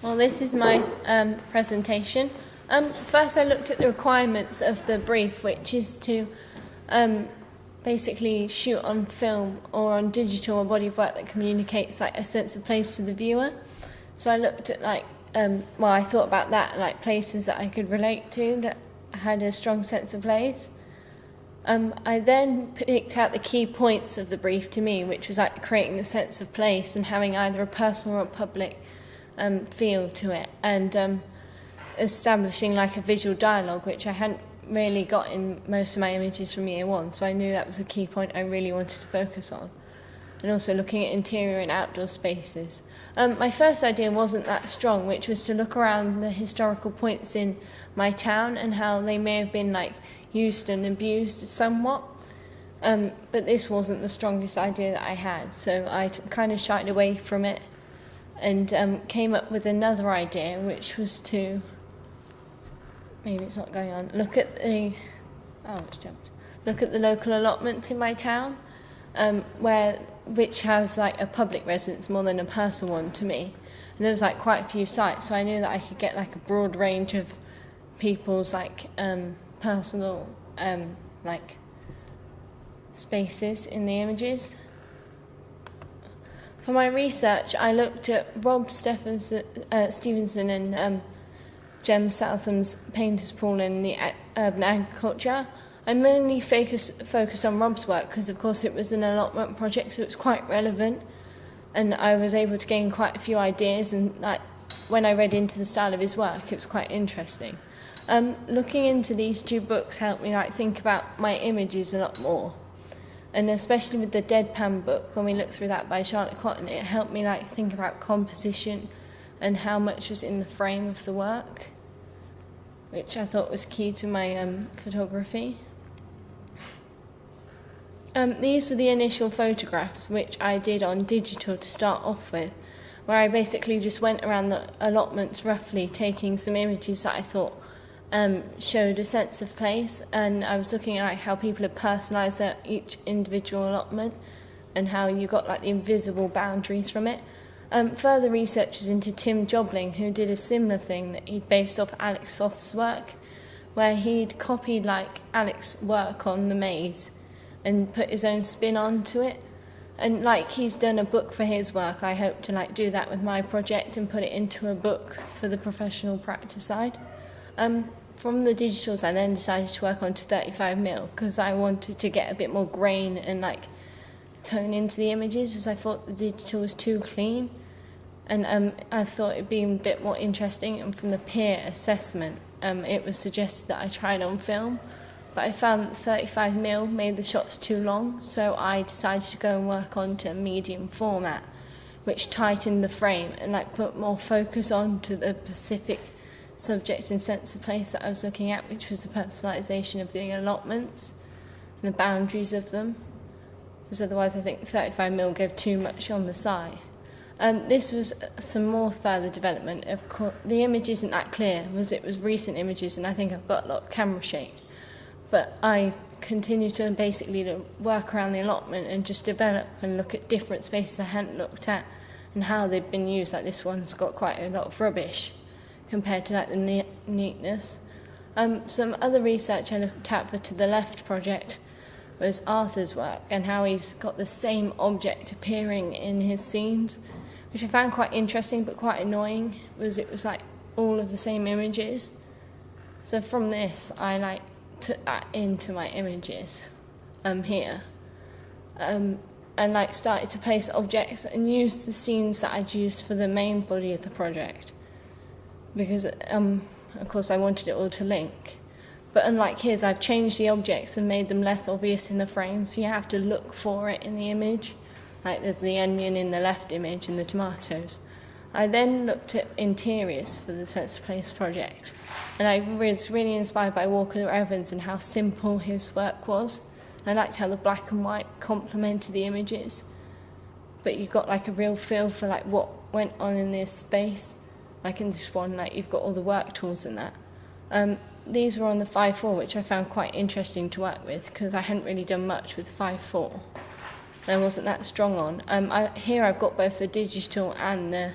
Well, this is my presentation. First, I looked at the requirements of the brief, which is to basically shoot on film or on digital a body of work that communicates like a sense of place to the viewer. So I looked at I thought about that, like places that I could relate to that had a strong sense of place. I then picked out the key points of the brief to me, which was like creating the sense of place and having either a personal or a public feel to it, and establishing like a visual dialogue, which I hadn't really got in most of my images from year one, so I knew that was a key point I really wanted to focus on. And also looking at interior and outdoor spaces. My first idea wasn't that strong, which was to look around the historical points in my town and how they may have been like used and abused somewhat. But this wasn't the strongest idea that I had, so I kind of shied away from it and came up with another idea, which was to, maybe it's not going on, look at the local allotments in my town, which has like a public residence more than a personal one to me. And there was like quite a few sites, so I knew that I could get like a broad range of people's like personal like spaces in the images. For my research, I looked at Rob Stevenson and Jem Southam's Painter's Pool and the Urban Agriculture. I mainly focused on Rob's work because, of course, it was an allotment project, so it was quite relevant, and I was able to gain quite a few ideas. And like when I read into the style of his work, it was quite interesting. Looking into these two books helped me like think about my images a lot more. And especially with the Deadpan book, when we looked through that by Charlotte Cotton, it helped me like think about composition and how much was in the frame of the work, which I thought was key to my photography. These were the initial photographs, which I did on digital to start off with, where I basically just went around the allotments roughly, taking some images that I thought showed a sense of place, and I was looking at like how people had personalised each individual allotment and how you got like the invisible boundaries from it. Further research was into Tim Jobling, who did a similar thing that he'd based off Alex Soth's work, where he'd copied like Alex's work on the maze and put his own spin onto it. And like he's done a book for his work, I hope to like do that with my project and put it into a book for the professional practice side. From the digitals, I then decided to work on to 35mm because I wanted to get a bit more grain and like tone into the images, because I thought the digital was too clean, and I thought it'd be a bit more interesting. And from the peer assessment, it was suggested that I tried on film, but I found that 35mm made the shots too long, so I decided to go and work on to medium format, which tightened the frame and like put more focus on to the specific subject and sense of place that I was looking at, which was the personalisation of the allotments and the boundaries of them, because otherwise I think 35mm gave too much on the side. This was some more further development. Of course, the image isn't that clear, it was recent images, and I think I've got a lot of camera shake. But I continued to basically work around the allotment and just develop and look at different spaces I hadn't looked at and how they'd been used. Like this one's got quite a lot of rubbish compared to like the neatness. Some other research I looked at for To the Left project was Arthur's work and how he's got the same object appearing in his scenes, which I found quite interesting but quite annoying, was it was like all of the same images. So from this I like took that into my images here, and like started to place objects and use the scenes that I'd used for the main body of the project, because of course I wanted it all to link. But unlike his, I've changed the objects and made them less obvious in the frame, so you have to look for it in the image. Like there's the onion in the left image and the tomatoes. I then looked at interiors for the Sense of Place project, and I was really inspired by Walker Evans and how simple his work was. I liked how the black and white complemented the images, but you got like a real feel for like what went on in this space. Like in this one, like you've got all the work tools and that. These were on the 5.4, which I found quite interesting to work with because I hadn't really done much with 5.4. And I wasn't that strong on. Here I've got both the digital and the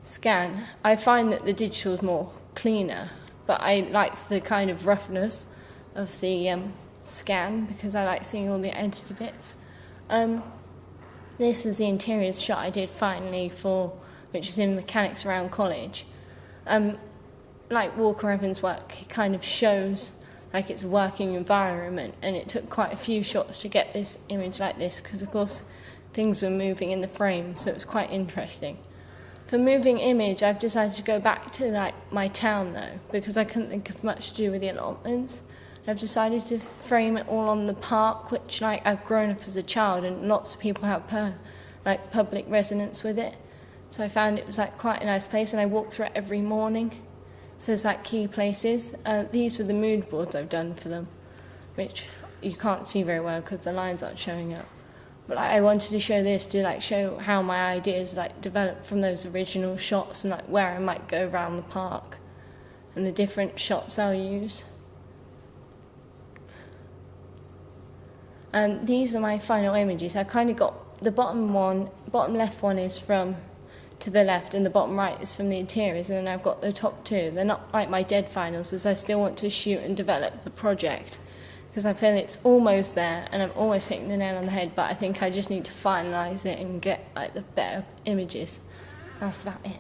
scan. I find that the digital is more cleaner, but I like the kind of roughness of the scan because I like seeing all the edited bits. This was the interiors shot I did finally which was in mechanics around college. Like Walker Evans' work, it kind of shows like it's a working environment, and it took quite a few shots to get this image like this because of course things were moving in the frame, so it was quite interesting. For moving image, I've decided to go back to like my town though, because I couldn't think of much to do with the allotments. I've decided to frame it all on the park, which like I've grown up as a child and lots of people have public resonance with it. So I found it was like quite a nice place, and I walk through it every morning. So there's like key places. These were the mood boards I've done for them, which you can't see very well because the lines aren't showing up. But like, I wanted to show this to like show how my ideas like developed from those original shots and like where I might go around the park and the different shots I'll use. These are my final images. I kind of got the bottom left one is from to the left and the bottom right is from the interiors, and then I've got the top two. They're not like my dead finals, as I still want to shoot and develop the project because I feel it's almost there and I'm almost hitting the nail on the head, but I think I just need to finalise it and get like the better images. That's about it.